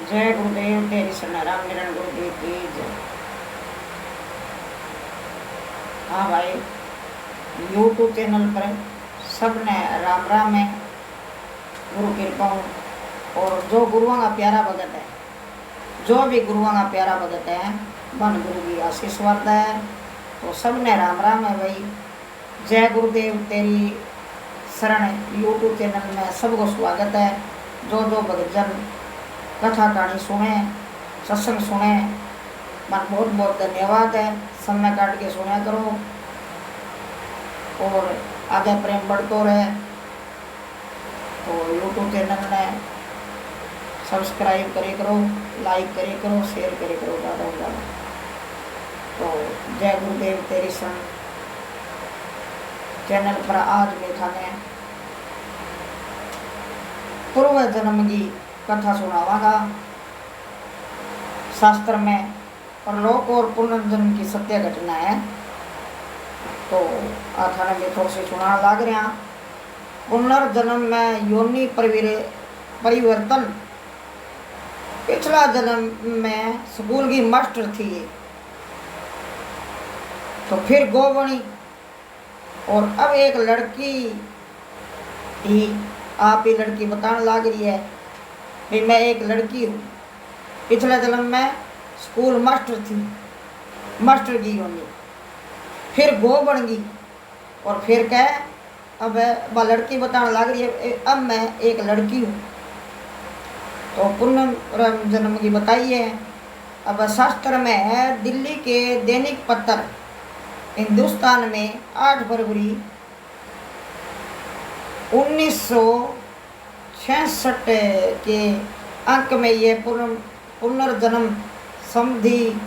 जय गुरुदेव तेरी शरण राम मिलन गुरुदेव की जय। हाँ भाई, यूट्यूब चैनल पर सबने राम राम है, गुरु कृपा। और जो गुरुओं का प्यारा भगत है, जो भी गुरुओं का प्यारा भगत है, मन गुरु की आशीष वर्ता है। तो सबने राम राम है भाई। जय गुरुदेव तेरी शरण यूट्यूब चैनल में सबको स्वागत है। जो जो भगतजन कथा कहानी सुने, सत्संग सुने, मन बहुत बहुत धन्यवाद है। समय काट के सुना करो और आगे प्रेम बढ़तो रहे। तो यूट्यूब चैनल ने सब्सक्राइब करे करो, लाइक करे करो, शेयर करे करो ज़्यादा से ज़्यादा। तो जय गुरुदेव तेरी शरण चैनल पर आज बैठा ने पूर्व जन्म की कथा सुनावागा। शास्त्र में परलोक और पुनर्जन्म की सत्य घटना है। तो आथाने में थोड़ी सी सुना लाग रहा। पुनर्जन्म में योनि परिवर्तन। पिछला जन्म में स्कूल की मास्टर थी, तो फिर गो बनी और अब एक लड़की ही आप ही लड़की बताने लाग रही है भाई मैं एक लड़की हूँ। पिछले जन्म में स्कूल मास्टर थी, मास्टर की होनी, फिर गो बन गई और फिर कह अब वह लड़की बताने लग रही है अब मैं एक लड़की हूँ। तो पुनर्जन्म की बताई है। अब शास्त्र में है दिल्ली के दैनिक पत्र हिंदुस्तान में 8 फरवरी 1966 के अंक में ये पुनर्जन्म संबंधी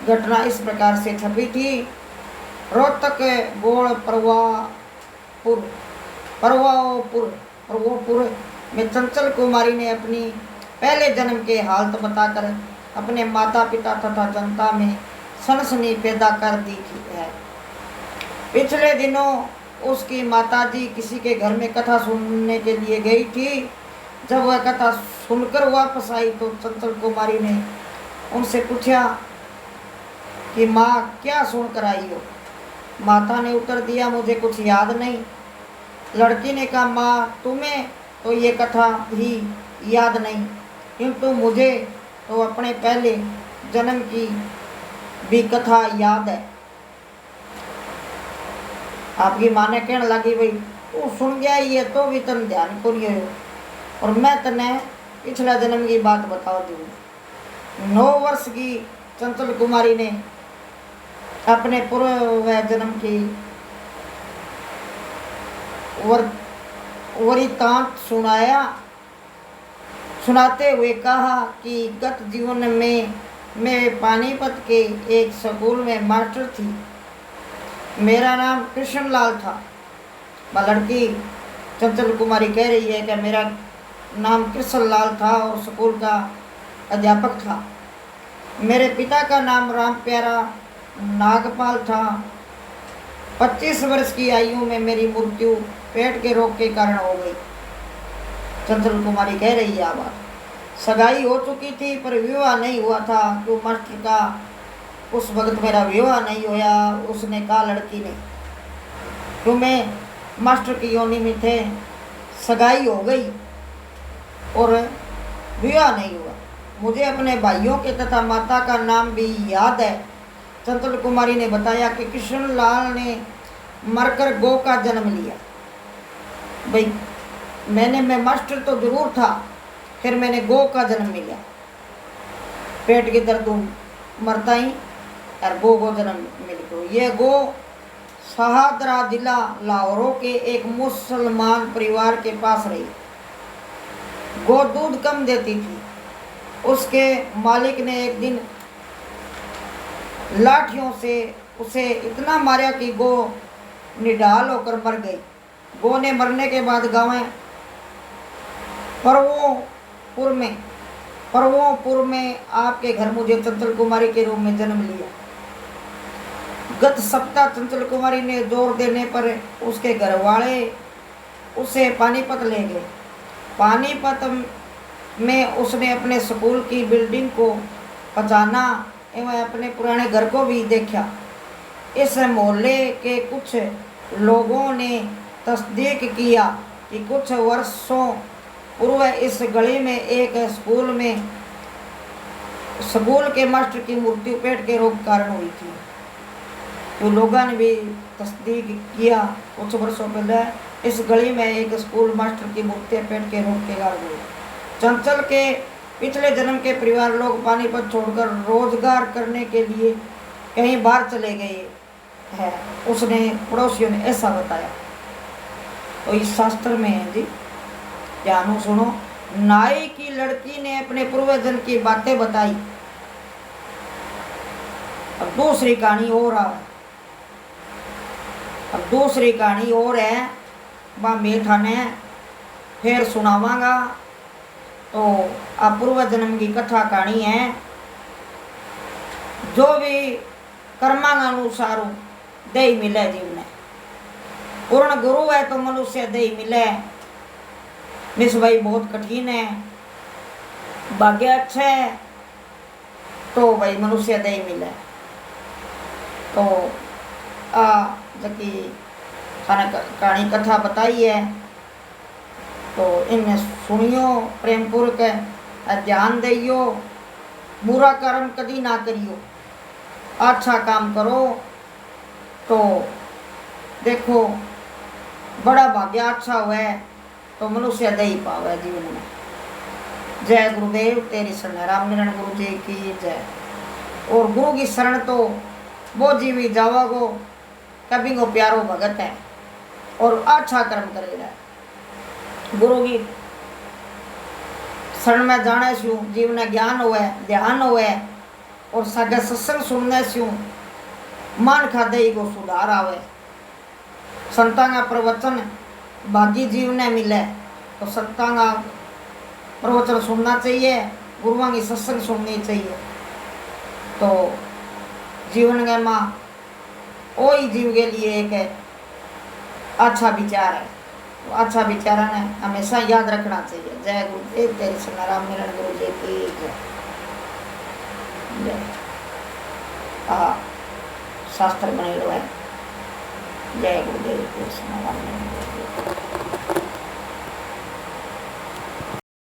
घटना इस प्रकार से छपी थी। रोहतक गोड़ परवापुर में चंचल कुमारी ने अपनी पहले जन्म के हालत बताकर अपने माता पिता तथा जनता में सनसनी पैदा कर दी है। पिछले दिनों उसकी माताजी किसी के घर में कथा सुनने के लिए गई थी। जब वह कथा सुनकर वापस आई तो चंचल कुमारी ने उनसे पूछा कि माँ क्या सुनकर आई हो। माता ने उत्तर दिया मुझे कुछ याद नहीं। लड़की ने कहा माँ तुम्हें तो ये कथा ही याद नहीं, किंतु मुझे तो अपने पहले जन्म की भी कथा याद है। आपकी माँ ने कहने लगी भाई तू सुन गया ये तो भी तन ध्यान को नहीं हो और मैं तने पिछला जन्म की बात बता दूँ। 9 वर्ष की चंचल कुमारी ने अपने पूर्व जन्म की वृत्तांत सुनाते हुए कहा कि गत जीवन में मैं पानीपत के एक स्कूल में मास्टर थी। मेरा नाम कृष्णलाल था। वह लड़की चंचल कुमारी कह रही है कि मेरा नाम कृष्णलाल था और स्कूल का अध्यापक था। मेरे पिता का नाम राम प्यारा नागपाल था। 25 वर्ष की आयु में मेरी मृत्यु पेट के रोग के कारण हो गई। चंचल कुमारी कह रही है बात। सगाई हो चुकी थी पर विवाह नहीं हुआ था। तो मास्टर का उस वक्त मेरा विवाह नहीं हुआ। उसने कहा लड़की ने तो मैं मास्टर की योनि में थे, सगाई हो गई और विवाह नहीं हुआ। मुझे अपने भाइयों के तथा माता का नाम भी याद है। चंचल कुमारी ने बताया कि कृष्णलाल ने मरकर गो का जन्म लिया। भाई मैं मास्टर तो जरूर था, फिर मैंने गो का जन्म लिया। पेट के दर्द मरता ही और गो जन्म मिल गो। ये गो शहादरा जिला लाहौरों के एक मुसलमान परिवार के पास रही। गो दूध कम देती थी। उसके मालिक ने एक दिन लाठियों से उसे इतना मारा कि गो निढाल होकर मर गई। गो ने मरने के बाद गांव परवोपुर में आपके घर मुझे चंचल कुमारी के रूप में जन्म लिया। गत सप्ताह चंचल कुमारी ने जोर देने पर उसके घर वाले उसे पानीपत ले गए। पानीपत में उसने अपने स्कूल की बिल्डिंग को पहचाना एवं अपने पुराने घर को भी देखा। इस मोहल्ले के कुछ लोगों ने तस्दीक किया कि कुछ वर्षों पूर्व इस गली में एक स्कूल के मास्टर की मृत्यु पेट के रोग कारण हुई थी। तो लोगों ने भी तस्दीक किया कुछ वर्षों पहले इस गली में एक स्कूल मास्टर की मृत्यु पेट के रोग के कारण हुई। चंचल के पिछले जन्म के परिवार लोग पानीपत छोड़कर रोजगार करने के लिए कहीं बाहर चले गए हैं, उसने पड़ोसियों ने ऐसा बताया। तो इस शास्त्र में है जी, ध्यान सुनो। नाई की लड़की ने अपने पूर्वजन की बातें बताई। अब दूसरी कहानी और है, अब दूसरी कहानी और है, वह मैं थाने फिर सुनावांगा। तो अब पूर्व जन्म की कथा कहानी है। जो भी कर्मानुसार दही मिले जीवन, पूर्ण गुरु है तो मनुष्य दही मिले। मिस भाई बहुत कठिन है, भाग्य अच्छा है तो भाई मनुष्य दही मिले। तो जबकि कहानी कथा बताई है तो इनमें सुनियो प्रेमपूर्वक, ध्यान दियो, बुरा कर्म कभी ना करियो, अच्छा काम करो तो देखो बड़ा भाग्य अच्छा हुआ है तो मनुष्य दही पावे जीवन में। जय गुरुदेव तेरी शरण, रामनारायण गुरु जी की जय। और गुरु की शरण तो वो जीवी जावागो कभी को प्यारो भगत है और अच्छा कर्म करेगा। गुरु की शरण में जाने से जीवन ज्ञान हुए, ध्यान हुए और सगे सत्संग सुनने से मान खादे को सुधार आवे। संतां का प्रवचन भागी जीवन मिले तो संतां का प्रवचन सुनना चाहिए, गुरुओं की सत्संग सुननी चाहिए। तो जीवन के माँ वही जीव के लिए एक अच्छा विचार है, तो अच्छा विचार ने हमेशा याद रखना चाहिए। जय गुरुदेव तेरी शरण, रामनारायण गुरु जी की जय। शास्त्र बने हुए। जय गुरुदेव तेरी शरण, रामनारायण गुरु जी।